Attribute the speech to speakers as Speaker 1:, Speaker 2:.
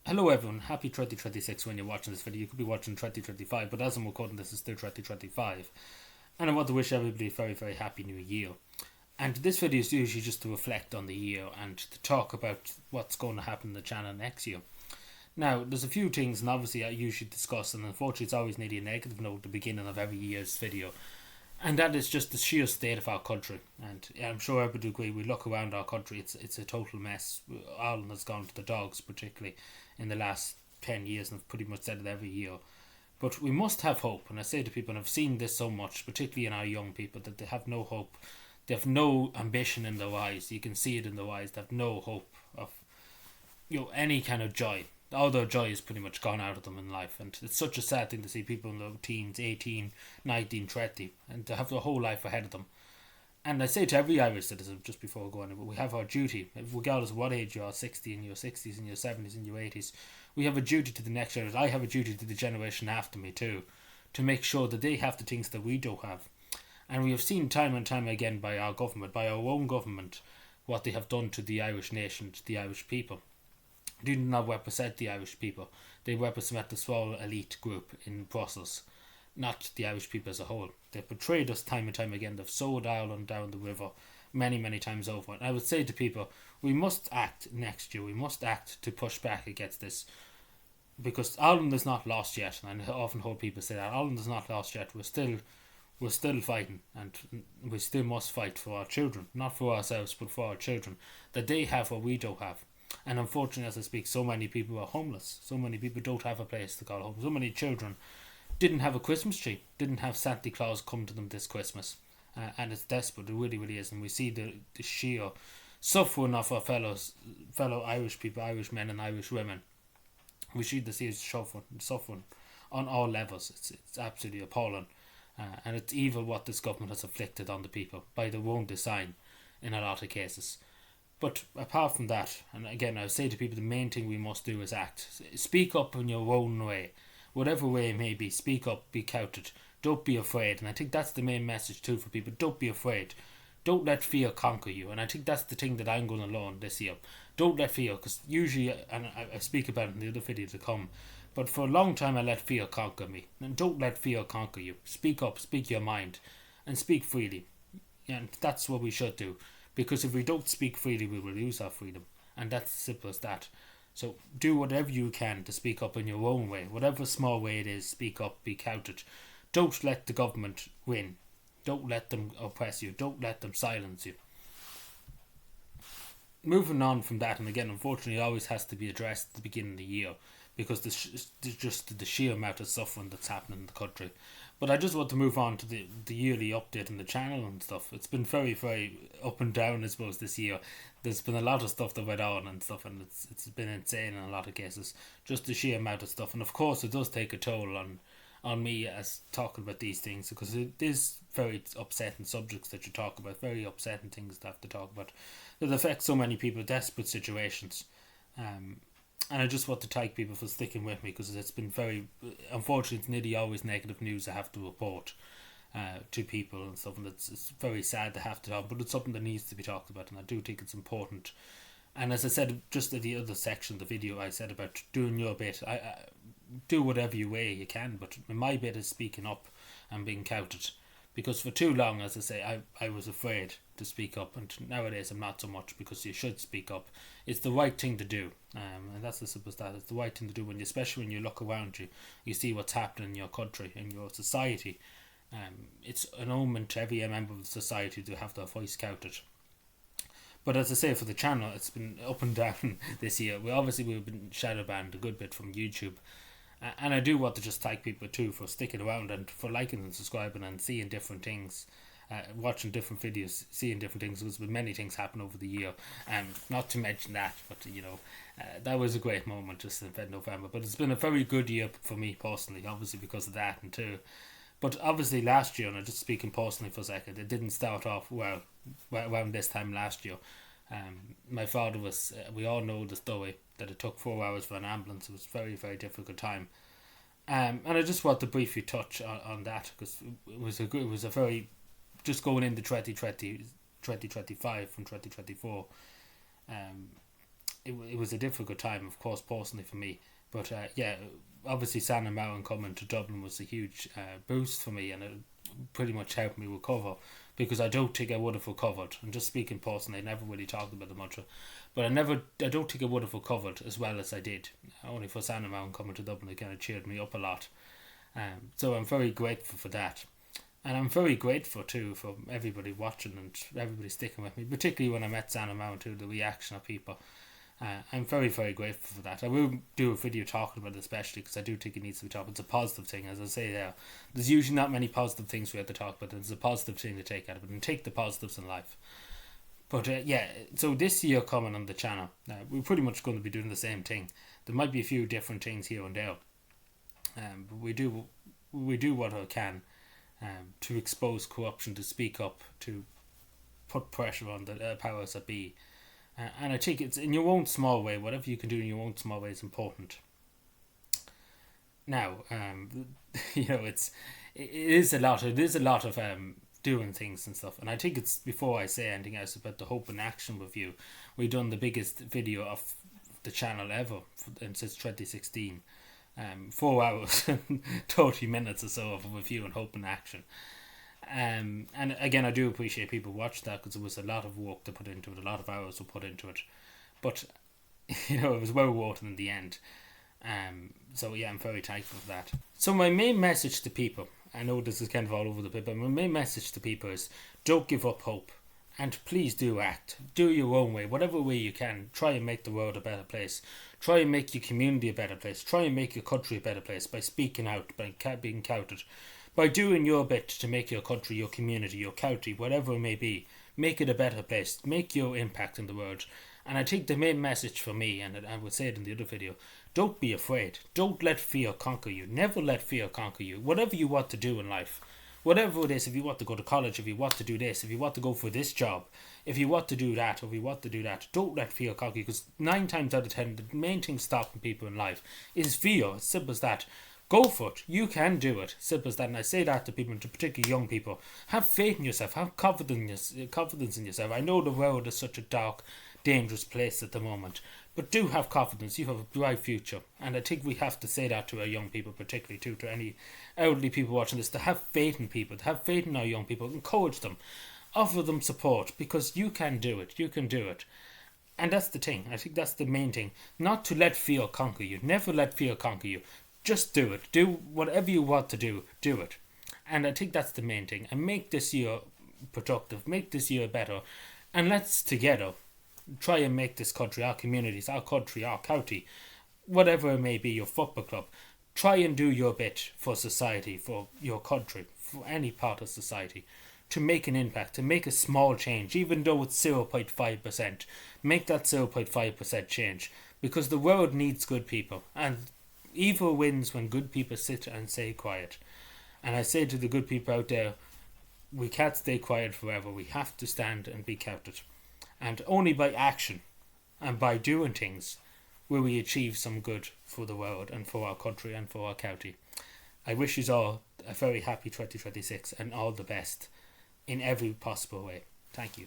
Speaker 1: Hello everyone, happy 2026 when you're watching this video. You could be watching 2025, but as I'm recording this, it's still 2025. And I want to wish everybody a very, very happy new year. And this video is usually just to reflect on the year and to talk about what's going to happen in the channel next year. Now, there's a few things, and obviously I usually discuss, and unfortunately it's always nearly a negative note at the beginning of every year's video. And that is just the sheer state of our country. And I'm sure everybody agree, we look around our country, it's a total mess. Ireland has gone to the dogs, particularly in the last 10 years, and I've pretty much said it every year. But we must have hope, and I say to people, and I've seen this so much, particularly in our young people, that they have no hope. They have no ambition in their eyes. You can see it in their eyes. They have no hope of any kind of joy. All their joy is pretty much gone out of them in life, and it's such a sad thing to see people in their teens, 18, 19, 20, and to have their whole life ahead of them. And I say to every Irish citizen, just before I go on, we have our duty, regardless of what age you are, 60, in your 60s, in your 70s, in your 80s, we have a duty to the next generation. I have a duty to the generation after me too, to make sure that they have the things that we don't have. And we have seen time and time again by our government, by our own government, what they have done to the Irish nation, to the Irish people. They do not represent the Irish people. They represent the small elite group in Brussels, not the Irish people as a whole. They've betrayed us time and time again. They've sold Ireland down the river many, many times over. And I would say to people, we must act next year. We must act to push back against this, because Ireland is not lost yet. And I often hear people say that Ireland is not lost yet. We're still fighting, and we still must fight for our children, not for ourselves, but for our children, that they have what we don't have. And unfortunately, as I speak, so many people are homeless. So many people don't have a place to call home. So many children didn't have a Christmas tree, didn't have Santa Claus come to them this Christmas. And it's desperate, it really, really is. And we see the sheer suffering of our fellow Irish people, Irish men and Irish women. We see the sheer suffering on all levels. It's absolutely appalling. And it's evil what this government has inflicted on the people by their own design in a lot of cases. But apart from that, and again I say to people, the main thing we must do is act. Speak up in your own way. Whatever way it may be, speak up, be counted. Don't be afraid. And I think that's the main message too for people. Don't be afraid. Don't let fear conquer you. And I think that's the thing that I'm going to learn this year. Don't let fear, because usually, and I speak about it in the other video to come, but for a long time I let fear conquer me. And don't let fear conquer you. Speak up, speak your mind, and speak freely. And that's what we should do. Because if we don't speak freely, we will lose our freedom. And that's as simple as that. So do whatever you can to speak up in your own way. Whatever small way it is, speak up, be counted. Don't let the government win. Don't let them oppress you. Don't let them silence you. Moving on from that, and again, unfortunately, it always has to be addressed at the beginning of the year, because just the sheer amount of suffering that's happening in the country. But I just want to move on to the yearly update on the channel and stuff. It's been very, very up and down, I suppose, this year. There's been a lot of stuff that went on and stuff, and it's been insane in a lot of cases. Just the sheer amount of stuff. And of course, it does take a toll on me as talking about these things, because it is very upsetting subjects that you talk about, very upsetting things to have to talk about, that affect so many people, desperate situations. And I just want to thank people for sticking with me, because it's been very, unfortunately, it's nearly always negative news I have to report to people and stuff, and it's very sad to have to talk, but it's something that needs to be talked about, and I do think it's important. And as I said, just in the other section of the video, I said about doing your bit. I do whatever way you can, but my bit is speaking up and being counted. Because for too long, as I say, I was afraid to speak up, and nowadays I'm not so much, because you should speak up. It's the right thing to do, and that's the simple that. It's the right thing to do, especially when you look around you, you see what's happening in your country, in your society. It's an omen to every member of the society to have their voice counted. But as I say, for the channel, it's been up and down this year. We've been shadow banned a good bit from YouTube. And I do want to just thank people too for sticking around and for liking and subscribing and seeing different things, watching different videos, seeing different things. There's been many things happen over the year, not to mention that, but that was a great moment just in November. But it's been a very good year for me personally, obviously because of that and too. But obviously last year, and I'm just speaking personally for a second, it didn't start off well around this time last year. My father was, we all know the story, that it took 4 hours for an ambulance. It was a very, very difficult time. And I just want to briefly touch on that, because it was a very, just going into 2025 from 2024, it was a difficult time, of course, personally for me. But yeah, obviously Santa Marin coming to Dublin was a huge boost for me, and it pretty much helped me recover, because I don't think I would have recovered. And just speaking personally, I never really talked about it much, but I don't think I would have recovered as well as I did. Only for Santa Marin coming to Dublin, it kind of cheered me up a lot. So I'm very grateful for that. And I'm very grateful too for everybody watching and everybody sticking with me, particularly when I met Santa Marin too, the reaction of people. I'm very, very grateful for that. I will do a video talking about it, especially because I do think it needs to be talked. It's a positive thing, as I say there. There's usually not many positive things we have to talk about. It's a positive thing to take out of it, and take the positives in life. But yeah, so this year coming on the channel, we're pretty much going to be doing the same thing. There might be a few different things here and there, but we do what I can to expose corruption, to speak up, to put pressure on the powers that be. And I think it's in your own small way. Whatever you can do in your own small way is important. Now, it is a lot of doing things and stuff. And I think it's, before I say anything else about the Hope in Action review, we've done the biggest video of the channel ever since 2016. 4 hours and 30 minutes or so of a review on Hope in Action. And again, I do appreciate people watch that, because it was a lot of work to put into it, a lot of hours were put into it, but it was well worth it in the end. So yeah, I'm very thankful for that. So my main message to people, I know this is kind of all over the place, but my main message to people is, don't give up hope, and please do act. Do your own way, whatever way you can. Try and make the world a better place. Try and make your community a better place. Try and make your country a better place by speaking out, by being counted. By doing your bit to make your country, your community, your county, whatever it may be, make it a better place. Make your impact in the world. And I think the main message for me, and I would say it in the other video, don't be afraid. Don't let fear conquer you. Never let fear conquer you. Whatever you want to do in life, whatever it is, if you want to go to college, if you want to do this, if you want to go for this job, if you want to do that, or if you want to do that, don't let fear conquer you, because 9 times out of 10, the main thing stopping people in life is fear. As simple as that. Go for it. You can do it. Simple as that. And I say that to people, to particularly young people. Have faith in yourself. Have confidence in yourself. I know the world is such a dark, dangerous place at the moment, but do have confidence. You have a bright future. And I think we have to say that to our young people, particularly too, to any elderly people watching this, to have faith in people, to have faith in our young people. Encourage them. Offer them support, because you can do it. You can do it. And that's the thing. I think that's the main thing. Not to let fear conquer you. Never let fear conquer you. Just do it. Do whatever you want to do. Do it. And I think that's the main thing. And make this year productive. Make this year better. And let's together try and make this country, our communities, our country, our county, whatever it may be, your football club, try and do your bit for society, for your country, for any part of society, to make an impact, to make a small change, even though it's 0.5%. Make that 0.5% change, because the world needs good people. And evil wins when good people sit and stay quiet. And I say to the good people out there, we can't stay quiet forever. We have to stand and be counted. And only by action and by doing things will we achieve some good for the world and for our country and for our county. I wish you all a very happy 2026 and all the best in every possible way. Thank you.